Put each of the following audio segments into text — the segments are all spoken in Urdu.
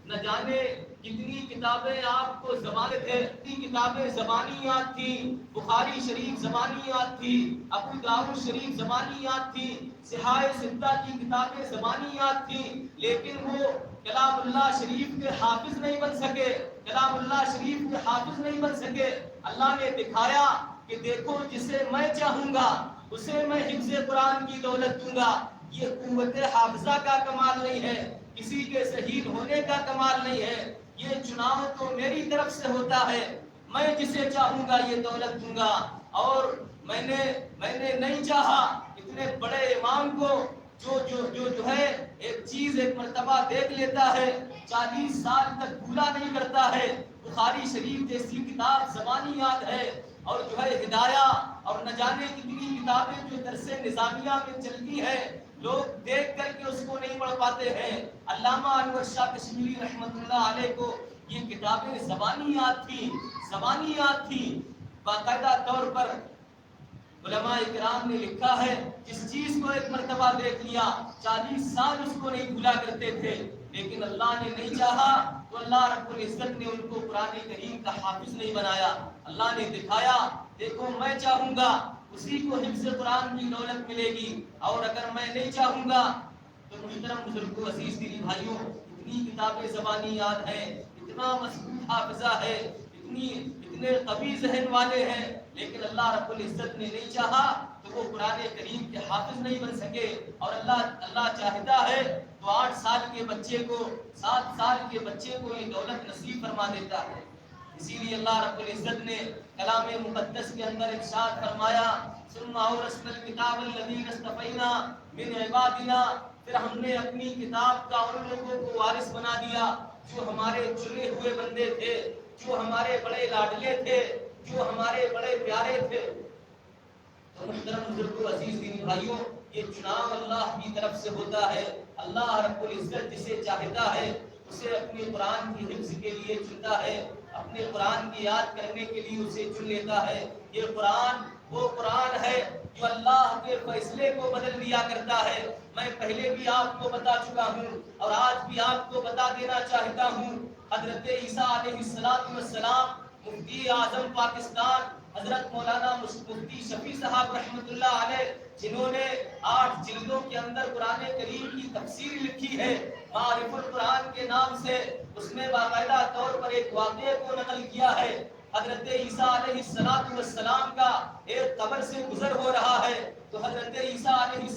نہ جانے کتنی کتابیں آپ کو زبانیں تھے، کتنی کتابیں زبانی یاد تھی، بخاری شریف زبانی یاد تھی، ابو داؤد شریف زبانی یاد تھی، صحاح ستہ کی کتابیں زبانی یاد تھی، لیکن وہ کلام اللہ شریف کے حافظ نہیں بن سکے، کلام اللہ شریف کے حافظ نہیں بن سکے۔ اللہ نے دکھایا کہ دیکھو جسے میں چاہوں گا اسے میں حفظ قرآن کی دولت دوں گا۔ یہ قوت حافظہ کا کمال نہیں ہے، کسی کے شہید ہونے کا کمال نہیں ہے، یہ چناؤ تو میری طرف سے ہوتا ہے، میں جسے چاہوں گا یہ دولت دوں گا۔ اور میں نے نہیں چاہا اتنے بڑے امام کو جو ہے ایک چیز ایک مرتبہ دیکھ لیتا ہے 40 سال تک بھولا نہیں کرتا ہے۔ بخاری شریف جیسی کتاب زبانی یاد ہے، اور جو ہے ہدایہ اور نہ جانے کتنی کتابیں جو درس نظامیہ میں چلتی ہیں، لوگ دیکھ کر کے اس کو نہیں پڑھ پاتے ہیں۔ علامہ انور شاہ کشمیری رحمۃ اللہ علیہ کو یہ کتابیں زبانی یاد تھی، زبانی یاد تھی۔ باقاعدہ طور پر علماء کرام نے لکھا ہے جس چیز کو ایک مرتبہ دیکھ لیا 40 سال اس کو نہیں بھولا کرتے تھے، لیکن اللہ نے نہیں چاہا تو اللہ رب العزت نے ان کو قرآن کریم کا حافظ نہیں بنایا۔ اللہ نے دکھایا دیکھو میں چاہوں گا اسی کو حفظ قرآن کی دولت ملے گی، اور اگر میں نہیں چاہوں گا تو محترم بزرگوں عزیز دینی بھائیوں اتنی کتابیں زبانی یاد ہیں، اتنا مضبوط حافظہ ہے، اتنے قوی ذہن والے ہیں، لیکن اللہ رب العزت نے نہیں چاہا تو وہ قرآن کریم کے حافظ نہیں بن سکے۔ اور اللہ چاہتا ہے تو 8 سال کے بچے کو 7 سال کے بچے کو یہ دولت نصیب فرما دیتا ہے۔ اسی لیے اللہ رب العزت نے کلام مقدس کے اندر ارشاد فرمایا ثم اورثنا الکتاب الذین اصطفینا من عبادنا، پھر ہم نے اپنی کتاب کا ان لوگوں کو وارث بنا دیا جو ہمارے چنے ہوئے بندے تھے، جو ہمارے بڑے لاڈلے تھے، جو ہمارے بڑے پیارے تھے۔ تو محترم بزرگوں عزیز دینی بھائیوں یہ چناؤ اللہ کی طرف سے ہوتا ہے۔ اللہ رب العزت جسے چاہتا ہے اسے اپنے قرآن کی حفظ کے لیے چنتا ہے، اپنے قرآن کی یاد کرنے کے لیے اسے چن لیتا ہے۔ یہ قرآن وہ قرآن ہے جو اللہ کے فیصلے کو بدل دیا کرتا ہے۔ میں پہلے بھی آپ کو بتا چکا ہوں اور آج بھی آپ کو بتا دینا چاہتا ہوں، حضرت عیسیٰ علیہ السلام مفتی اعظم پاکستان حضرت مولانا مفتی شفیع صاحب رحمۃ اللہ علیہ، جنہوں نے 8 جلدوں کے اندر قرآن کریم کی تفسیر لکھی ہے معارف القرآن کے نام سے، اس میں باقاعدہ طور پر ایک واقعے کو نقل کیا ہے۔ حضرت عیسیٰ علیہ السلام کا ایک قبر سے گزر ہو رہا ہے تو حضرت عیسیٰ علیہ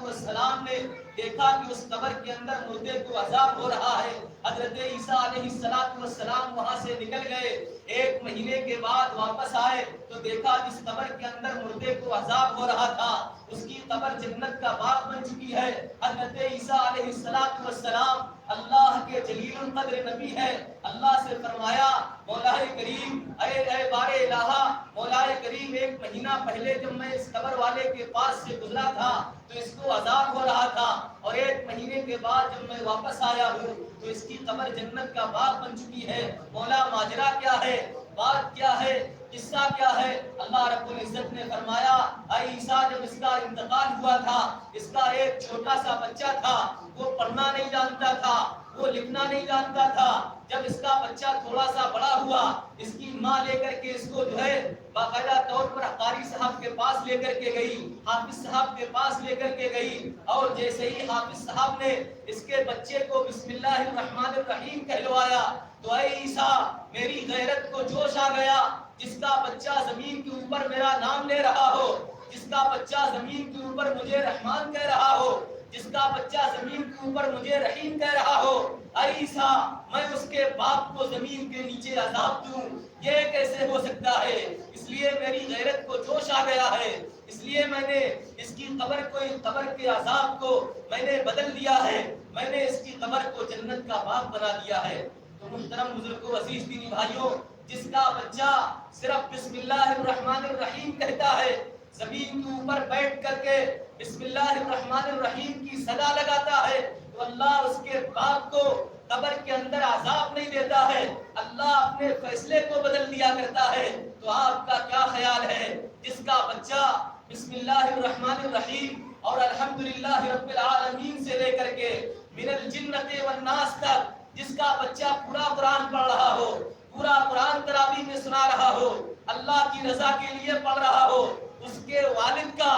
السلام نے دیکھا کہ اس قبر کے اندر مردے کو عذاب ہو رہا ہے۔ حضرت عیسیٰ علیہ السلام وہاں سے نکل گئے، 1 مہینے کے بعد واپس آئے تو دیکھا جس قبر کے اندر مردے کو عذاب ہو رہا تھا اس کی قبر جنت کا باغ بن چکی ہے۔ حضرت عیسیٰ علیہ السلام اللہ کے جلیل القدر نبی ہے، اللہ سے فرمایا مولا کریم اے بار الہ، مولا کریم 1 مہینہ پہلے جب میں اس قبر والے کے پاس سے گزرا تھا تو اس کو عذاب ہو رہا تھا، اور 1 مہینے کے بعد جب میں واپس آیا ہوں تو اس کی قبر جنت کا باغ بن چکی ہے۔ مولا ماجرا کیا ہے، بات کیا ہے، قصہ کیا ہے؟ اللہ رب العزت نے فرمایا اے عیسیٰ جب اس کا انتقال ہوا تھا اس کا ایک چھوٹا سا بچہ تھا، وہ پڑھنا نہیں جانتا تھا، وہ لکھنا نہیں جانتا تھا۔ جب اس کا بچہ تھوڑا سا بڑا ہوا اس کی ماں لے کر کے اس کو جو ہے باقاعدہ طور پر قاری صاحب کے پاس لے کر کے گئی، حافظ صاحب کے پاس لے کر کے گئی، اور جیسے ہی حافظ صاحب نے اس کے بچے کو بسم اللہ الرحمن الرحیم کہلوایا تو اے عیسیٰ میری غیرت کو جوش آ گیا، جس کا بچہ زمین کے اوپر میرا نام لے رہا ہو، جس کا بچہ زمین کے اوپر مجھے رحمان کہہ رہا ہو، جس کا بچہ زمین کے اوپر مجھے رحیم کہہ رہا ہو، اے عیسیٰ میں اس کے باپ کو زمین کے نیچے عذاب دوں، یہ کیسے ہو سکتا ہے؟ اس لیے میری غیرت کو جوش آ گیا ہے، اس لیے میں نے اس کی قبر کے عذاب کو میں نے بدل دیا ہے، میں نے اس کی قبر کو جنت کا باغ بنا دیا ہے۔ تو محترم بزرگوں عزیز دینی بھائیوں جس کا بچہ صرف بسم اللہ الرحمن الرحیم کہتا ہے، زمین کے اوپر بیٹھ کر کے بسم اللہ الرحمن الرحیم کی صدا لگاتا ہے تو اللہ اس کے باپ کو قبر کے اندر عذاب نہیں دیتا ہے، اللہ اپنے فیصلے کو بدل دیا کرتا ہے۔ تو آپ کا کیا خیال ہے جس کا بچہ بسم اللہ الرحمن الرحیم اور الحمدللہ رب العالمین سے لے کر کے من الجنت والناس تک جس کا بچہ پورا قرآن پڑھ رہا ہو، پورا قرآن تراویح میں سنا رہا ہو، اللہ کی رضا کے لیے پڑھ رہا ہو، اس کے والد کا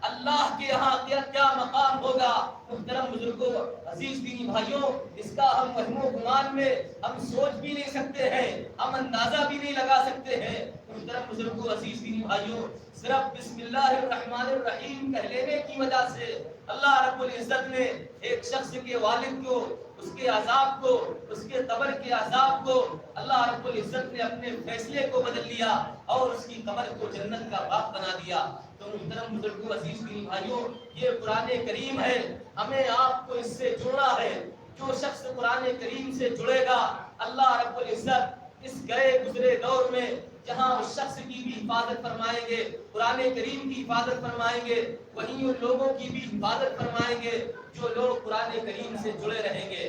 اللہ کے ہاں کیا مقام ہوگا۔ محترم بزرگوں، عزیز دینی بھائیوں، اس کا ہم وہم و گمان میں ہم سوچ بھی نہیں سکتے ہیں، ہم اندازہ بھی نہیں لگا سکتے ہیں۔ محترم بزرگوں، عزیز دینی بھائیوں، صرف بسم اللہ الرحمن الرحیم کہہ لینے کی وجہ سے اللہ رب العزت نے ایک شخص کے والد کو، اس کے عذاب کو، اس کے قبر کے عذاب کو اللہ رب العزت نے اپنے فیصلے کو بدل لیا اور اس کی قبر کو جنت کا باغ بنا دیا۔ تو محترم بزرگوں، عزیز دینی بھائیوں، یہ قرآن کریم ہے، ہمیں آپ کو اس سے جڑنا ہے۔ جو شخص قرآن کریم سے جڑے گا، اللہ رب العزت اس گئے گزرے دور میں جہاں اس شخص کی بھی حفاظت فرمائیں گے، قرآن کریم کی حفاظت فرمائیں گے، وہیں ان لوگوں کی بھی حفاظت فرمائیں گے جو لوگ قرآن کریم سے جڑے رہیں گے۔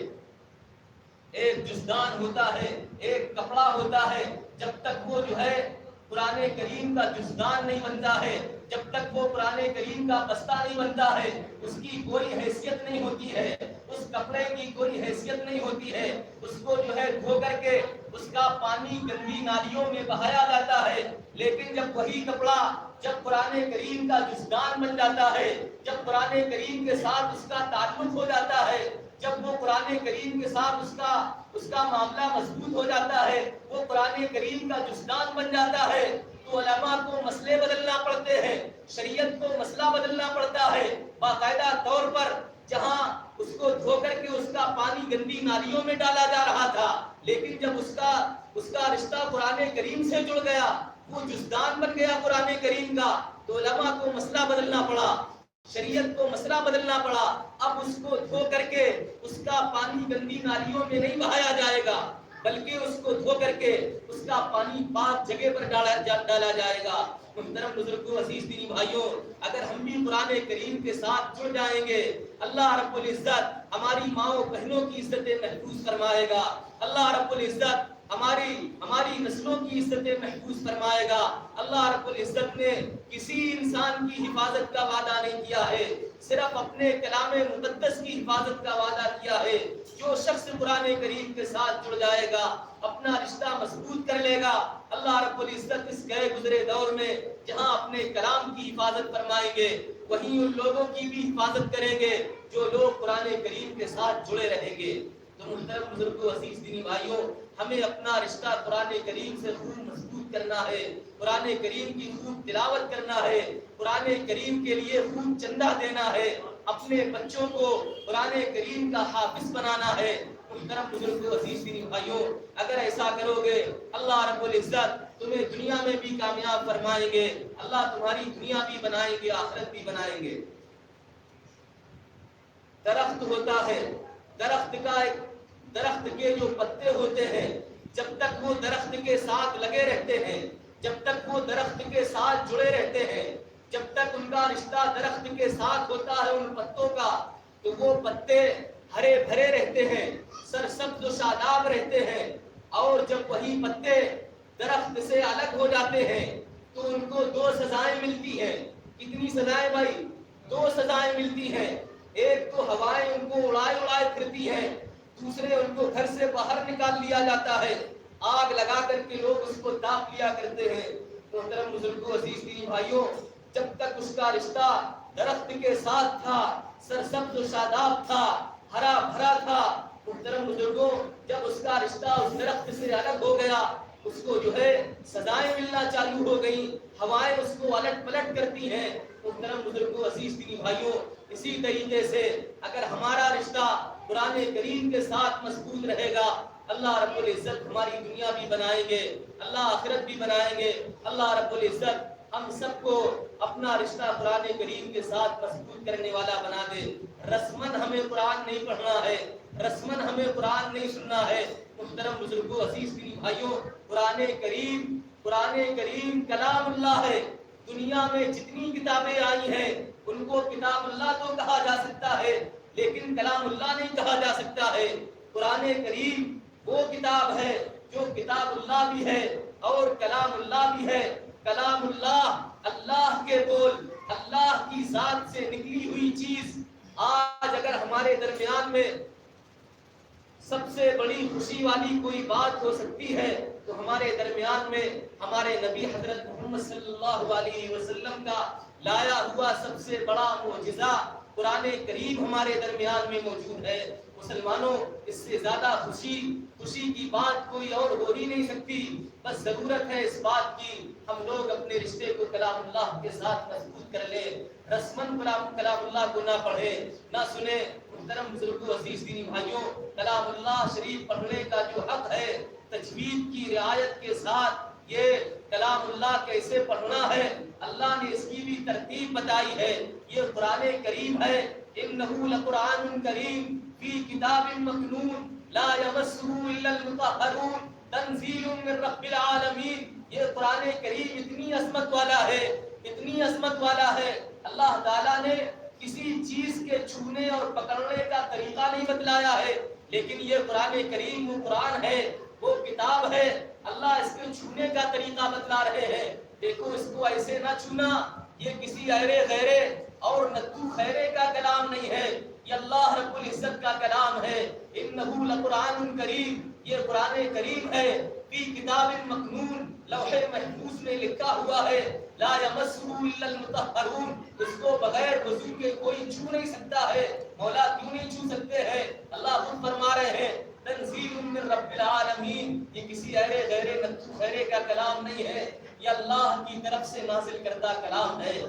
ایک جزدان ہوتا ہے، ایک کپڑا ہوتا ہے، جب تک وہ جو ہے قرآن کریم کا جزدان نہیں بنتا ہے، جب تک وہ قرآن کریم کا بستہ نہیں بنتا ہے، اس کی کوئی حیثیت نہیں ہوتی ہے، اس کپڑے کی کوئی حیثیت نہیں ہوتی ہے۔ اس کو جو ہے دھو کر کے اس کا پانی گندی نالیوں میں بہایا جاتا ہے، لیکن جب وہی کپڑا جب قرآن کریم کا جزدان بن جاتا ہے، جب قرآن کریم کے ساتھ اس کا تعلق ہو جاتا ہے، جب وہ قرآن کریم کے ساتھ اس کا معاملہ مضبوط ہو جاتا ہے، وہ قرآن کریم کا جزدان بن جاتا ہے، تو علماء کو مسئلے بدلنا پڑتے ہیں، شریعت کو مسئلہ بدلنا پڑتا ہے۔ باقاعدہ طور پر جہاں اس کو دھو کر کے اس کا پانی گندی نالیوں میں ڈالا جا رہا تھا، لیکن جب اس کا رشتہ قرآن کریم سے جڑ گیا، وہ جزدان بن گیا قرآن کریم کا، تو علماء کو مسئلہ بدلنا پڑا، شریعت کو مسئلہ بدلنا پڑا۔ اب اس کو دھو کر کے اس کا پانی گندی نالیوں میں نہیں بہایا جائے گا، بلکہ اس کو دھو کر کے اس کا پانی پاک جگہ پر ڈالا جائے گا۔ محترم بزرگوں، عزیز دینی بھائیوں، اگر ہم بھی قرآن کریم کے ساتھ جڑ جائیں گے، اللہ رب العزت ہماری ماؤں بہنوں کی عزتیں محفوظ فرمائے گا، اللہ رب العزت ہماری نسلوں کی عزتیں محفوظ فرمائے گا۔ اللہ رب العزت نے کسی انسان کی حفاظت کا وعدہ نہیں کیا ہے، صرف اپنے کلام مقدس کی حفاظت کا وعدہ کیا ہے۔ جو شخص قرآن کریم کے ساتھ جڑ جائے گا، اپنا رشتہ مضبوط کر لے گا، اللہ رب العزت اس گئے گزرے دور میں جہاں اپنے کلام کی حفاظت فرمائیں گے، وہیں ان لوگوں کی بھی حفاظت کریں گے جو لوگ قرآن کریم کے ساتھ جڑے رہیں گے۔ تو محترم بزرگوں، عزیز دینی بھائیوں، ہمیں اپنا رشتہ قرآن کریم سے خوب مضبوط کرنا ہے، قرآن کریم کی خوب تلاوت کرنا ہے، قرآن کریم کے لیے خوب چندہ دینا ہے، اپنے بچوں کو قرآن کریم کا حافظ بنانا ہے۔ محترم بزرگوں، عزیز دینی بھائیوں، اگر ایسا کرو گے، اللہ رب العزت تمہیں دنیا میں بھی کامیاب فرمائیں گے، اللہ تمہاری دنیا بھی بنائیں گے، آخرت بھی بنائیں گے۔ درخت ہوتا ہے، درخت کے جو پتے ہوتے ہیں، جب تک وہ درخت کے ساتھ لگے رہتے ہیں، جب تک وہ درخت کے ساتھ جڑے رہتے ہیں، جب تک ان کا رشتہ درخت کے ساتھ ہوتا ہے ان پتوں کا، تو وہ پتے ہرے بھرے رہتے ہیں، سرسبز و شاداب رہتے ہیں۔ اور جب وہی پتے درخت سے الگ ہو جاتے ہیں تو ان کو دو سزائیں ملتی ہیں۔ کتنی سزائیں بھائی؟ دو سزائیں ملتی ہیں۔ ایک تو ہوائیں ان کو اڑائے پھرتی ہیں، دوسرے ان کو گھر سے باہر نکال لیا جاتا ہے، آگ لگا کر کے لوگ اس کو داپ لیا کرتے ہیں۔ محترم بزرگوں، عزیز دینی بھائیوں، جب تک اس کا رشتہ درخت کے ساتھ تھا، سرسبز و شاداب تھا، ہرا بھرا تھا، محترم بزرگوں، جب اس کا رشتہ اس درخت سے الگ ہو گیا، اس کو جو ہے سزائیں ملنا چالو ہو گئی، ہوائیں اس کو الٹ پلٹ کرتی ہیں۔ محترم بزرگوں، عزیز دینی بھائیوں، اسی طریقے سے اگر ہمارا رشتہ قرآن کریم کے ساتھ مضبوط رہے گا، اللہ رب العزت ہماری دنیا بھی بنائیں گے، اللہ آخرت بھی بنائیں گے۔ اللہ رب العزت ہم سب کو اپنا رشتہ قرآن کریم کے ساتھ مضبوط کرنے والا بنا دے۔ رسمن ہمیں قرآن نہیں پڑھنا ہے، رسمن ہمیں قرآن نہیں سننا ہے۔ محترم بزرگوں، عزیز دینی بھائیوں، قرآن کریم کلام اللہ ہے۔ دنیا میں جتنی کتابیں آئی ہیں ان کو کتاب اللہ تو کہا جا سکتا ہے، لیکن کلام اللہ نہیں کہا جا سکتا ہے۔ قرآن کریم وہ کتاب ہے جو کتاب اللہ بھی ہے اور کلام اللہ بھی ہے۔ کلام اللہ، اللہ کے بول، اللہ کی ذات سے نکلی ہوئی چیز، آج اگر ہمارے درمیان میں سب سے بڑی خوشی والی کوئی بات ہو سکتی ہے تو ہمارے درمیان میں ہمارے نبی حضرت محمد صلی اللہ علیہ وسلم کا لایا ہوا سب سے بڑا معجزہ قرآن کریم ہمارے درمیان میں موجود ہے۔ مسلمانوں، اس سے زیادہ خوشی کی بات کوئی اور ہو ہی نہیں سکتی۔ بس ضرورت ہے اس بات کی ہم لوگ اپنے رشتے کو کلام اللہ کے ساتھ مضبوط کر لیں، رسمن کلام اللہ کو نہ پڑھیں نہ سنیں۔ محترم بزرگوں، عزیز دینی بھائیوں، کلام اللہ شریف پڑھنے کا جو حق ہے تجوید کی رعایت کے ساتھ، یہ کلام اللہ کیسے پڑھنا ہے اللہ نے اس کی بھی ترتیب بتائی ہے۔ یہ قرآن کریم ہے، انہ لقرآن کریم فی کتاب مکنون لا یمسہ الا المطہرون تنزیل من رب العالمین۔ یہ قرآن کریم اتنی عظمت والا ہے، اتنی عظمت والا ہے، اللہ تعالیٰ نے کسی چیز کے چھونے اور پکڑنے کا طریقہ نہیں بتلایا ہے، لیکن یہ قرآن کریم وہ قرآن ہے، وہ کتاب ہے، اللہ اس کے چھونے کا طریقہ بتلا رہے ہیں۔ دیکھو اس کو ایسے نہ چھونا، یہ کسی ایرے غیرے اور نتو خیرے کا کلام نہیں ہے، یہ اللہ رب العزت کا کلام ہے۔ انہ لقرآن کریم، یہ قرآن کریم ہے، فی کتاب مکنون، لوح محفوظ میں لکھا ہوا ہے، لا یمسہ الا المطہرون، اس کو بغیر وضو کے کوئی چھو نہیں سکتا ہے۔ مولا کیوں نہیں چھو سکتے ہیں؟ اللہ خود فرما رہے ہیں تنزیل من رب العالمین، یہ کسی ایرے غیرے نتو خیرے کا کلام نہیں ہے، یہ اللہ کی طرف سے نازل کردہ کلام ہے۔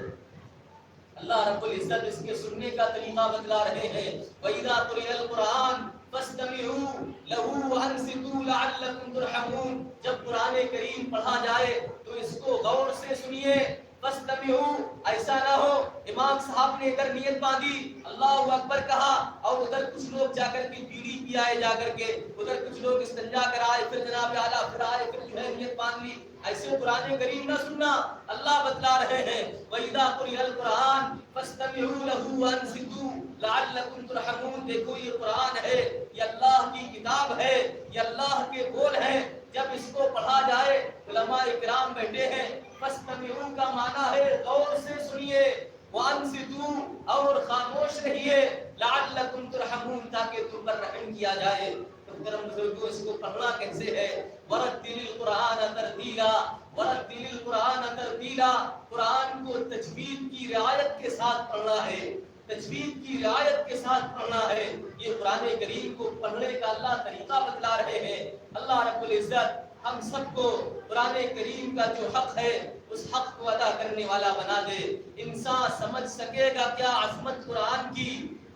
اللہ رب العزت اس کے سننے کا طریقہ بتلا رہے ہیں۔ وَإِذَا قُرِئَ الْقُرْآنُ فَاسْتَمِعُوا لَهُ وَأَنصِتُوا لَعَلَّكُمْ تُرْحَمُونَ، جب قرآن کریم پڑھا جائے تو اس کو غور سے سنیے۔ فَاسْتَمِعُوا، ایسا نہ ہو امام صاحب نے ادھر نیت باندھی، اللہ اکبر کہا، اور ادھر کچھ لوگ جا کر کے بیڑی پی آئے، جا کر کے ادھر کچھ لوگ استنجا کرائے، پھر جناب اعلیٰ پھر آئے، پھر جو ہے نیت باندھ لی۔ ایسے قرآن کریم نہ سننا، اللہ بتلا رہے ہیں وَإِذَا قُرِئَ الْقُرْآنُ فَاسْتَمِعُوا لَهُ وَأَنصِتُوا لَعَلَّكُمْ تُرْحَمُونَ۔ دیکھو یہ قرآن ہے، یہ اللہ کی کتاب ہے، یہ اللہ کے بول ہیں، جب اس کو پڑھا جائے علماء اکرام بیٹھے ہیں، فَاسْتَمِعُوا کا معنی ہے غور سے سنیے، وَأَنصِتُوا اور خاموش رہیے، لَعَلَّكُمْ تُرْحَمُونَ تاکہ تم پر رحم کیا جائے۔ محترم بزرگوں، اس کو پڑھنا کیسے ہے؟ وَرَتِّلِ الْقُرْآنَ تَرْتِیلًا، وَرَتِّلِ الْقُرْآنَ تَرْتِیلًا، قرآن کو تجوید کی رعایت کے ساتھ پڑھنا ہے، تجوید کی رعایت کے ساتھ پڑھنا ہے۔ یہ قرآن کریم کو پڑھنے کا اللہ طریقہ بتلا رہے ہیں۔ اللہ رب العزت ہم سب کو قرآن کریم کا جو حق ہے اس حق کو ادا کرنے والا بنا دے۔ انسان سمجھ سکے گا کیا عظمت قرآن کی،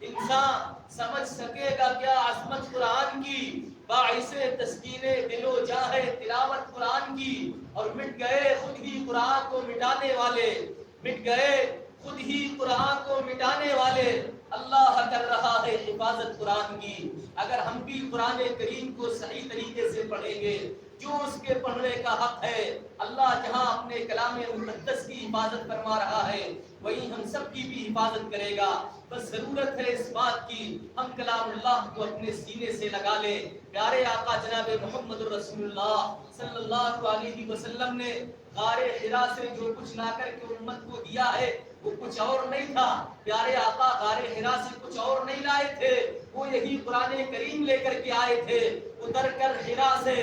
انسان سمجھ سکے گا کیا عظمت قرآن کی، باعث تسکین دل و جاں ہے تلاوت قرآن کی، اور مٹ گئے خود ہی قرآن کو مٹانے والے، مٹ گئے خود ہی قرآن کو مٹانے والے۔ اللہ کر رہا ہے حفاظت قرآن کی۔ اگر ہم بھی قرآن کریم کو صحیح طریقے سے پڑھیں گے، جو اس کے پڑھنے کا حق ہے، اللہ جہاں اپنے کلام مقدس کی حفاظت فرما رہا ہے وہیں ہم سب کی بھی حفاظت کرے گا۔ بس ضرورت ہے اس بات کی ہم کلام اللہ کو اپنے سینے سے لگا لیں۔ پیارے آقا جناب محمد رسول اللہ صلی اللہ علیہ وسلم نے غار حرا سے جو کچھ لا کر کے امت کو دیا ہے وہ کچھ اور نہیں تھا۔ پیارے آقا غار حرا سے کچھ اور نہیں لائے تھے، وہ یہی قرآن کریم لے کر کے آئے تھے۔ اتر کر حرا سے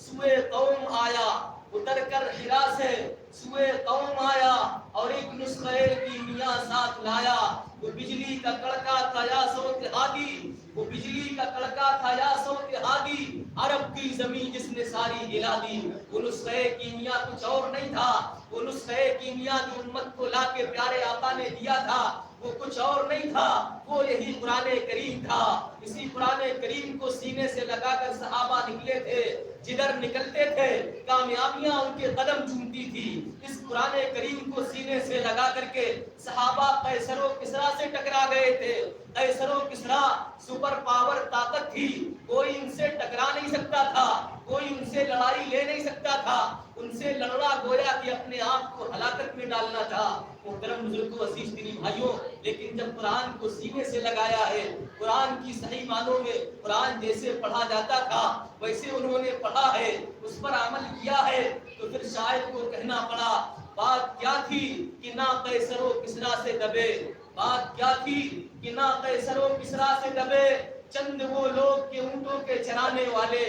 سوئے قوم آیا، اتر کر حرا سے سوئے قوم آیا، اور ایک نسخہ کیمیا ساتھ لایا۔ وہ بجلی کا کڑکا تھا یا صوت ہادی، وہ بجلی کا کڑکا تھا یا صوت ہادی، عرب کی زمین جس نے ساری ہلا دی۔ وہ نسخہ کیمیا کچھ اور نہیں تھا، وہ نسخہ کیمیا جو امت کو لا کے پیارے آقا نے دیا تھا وہ کچھ اور نہیں تھا، وہ یہی قرآن کریم تھا۔ اسی قرآن کریم کو سینے سے لگا کر صحابہ نکلے تھے، جدھر نکلتے تھے کامیابیاں ان کے قدم چومتی تھی۔ اس قرآن کریم کو سینے سے لگا کر کے صحابہ قیصر و کسریٰ سے ٹکرا گئے تھے۔ قیصر و کسریٰ سپر پاور طاقت تھی، کوئی ان سے ٹکرا نہیں سکتا تھا، کوئی ان سے لڑائی لے نہیں سکتا تھا، ان سے لڑنا گویا کہ اپنے آپ کو ہلاکت میں ڈالنا تھا۔ محترم بزرگوں، عزیز دینی بھائیوں، لیکن جب قرآن کو سینے سے لگایا ہے، قرآن کی صحیح معنوں میں قرآن جیسے پڑھا جاتا تھا ویسے انہوں نے پڑھا ہے، اس پر عمل کیا ہے، تو پھر شاعر کو کہنا پڑا بات کیا تھی کہ نہ قیصر و کسریٰ سے دبے، بات کیا تھی کہ نہ قیصر و کسریٰ سے دبے، چند وہ لوگ کہ اونٹوں کے چرانے والے.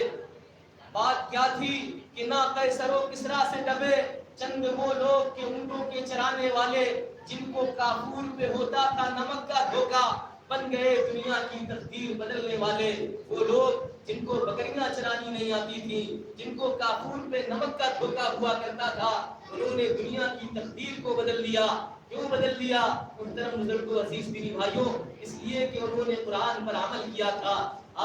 بات کیا تھی کہ نہ قیصر و کسریٰ سے ڈبے چند وہ لوگ کہ اونٹوں کے چرانے والے جن کو کافور پہ ہوتا تھا نمک کا دھوکا بن گئے دنیا کی تقدیر بدلنے والے. وہ لوگ جن کو بکریاں چرانی نہیں آتی تھی, جن کو کافور پہ نمک کا دھوکا ہوا کرتا تھا, انہوں نے دنیا کی تقدیر کو بدل دیا. کیوں بدل دیا محترم بزرگوں عزیز دینی بھائیوں؟ اس لیے کہ انہوں نے قرآن پر عمل کیا تھا.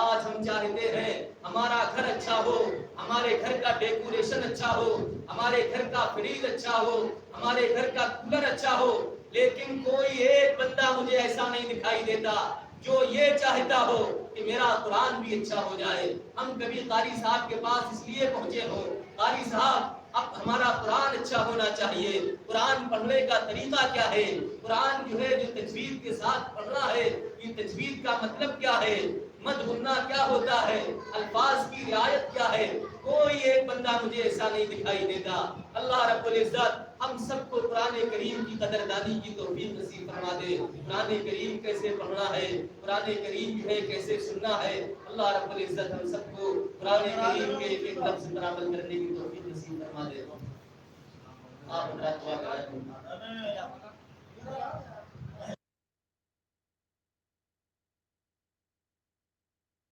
آج ہم چاہتے ہیں ہمارا گھر اچھا ہو, ہمارے گھر کا ڈیکوریشن اچھا ہو, ہمارے گھر کا فریج اچھا ہو, ہمارے گھر کا کولر اچھا ہو, لیکن کوئی ایک بندہ مجھے ایسا نہیں دکھائی دیتا جو یہ چاہتا ہو کہ میرا قرآن بھی اچھا ہو جائے. ہم کبھی قاری صاحب کے پاس اس لیے پہنچے ہو, قاری صاحب اب ہمارا قرآن اچھا ہونا چاہیے. قرآن پڑھنے کا طریقہ کیا ہے؟ قرآن جو ہے جو تجوید کے ساتھ پڑھنا ہے, یہ تجوید کا مطلب کیا ہے؟ مد غنہ کیا ہوتا ہے؟ الفاظ کی رعایت کیا ہے؟ کوئی ایک بندہ مجھے ایسا نہیں دکھائی دیتا. اللہ رب العزت ہم سب کو قرآن کریم کی قدردانی کی توفیق نصیب فرما دے. قرآن کریم کیسے پڑھنا ہے, قرآن کریم جو ہے کیسے سننا ہے, اللہ رب العزت ہم سب کو قرآن کریم کے ایک لفظ پر عمل کرنے کی توفیق نصیب فرما دے. آپ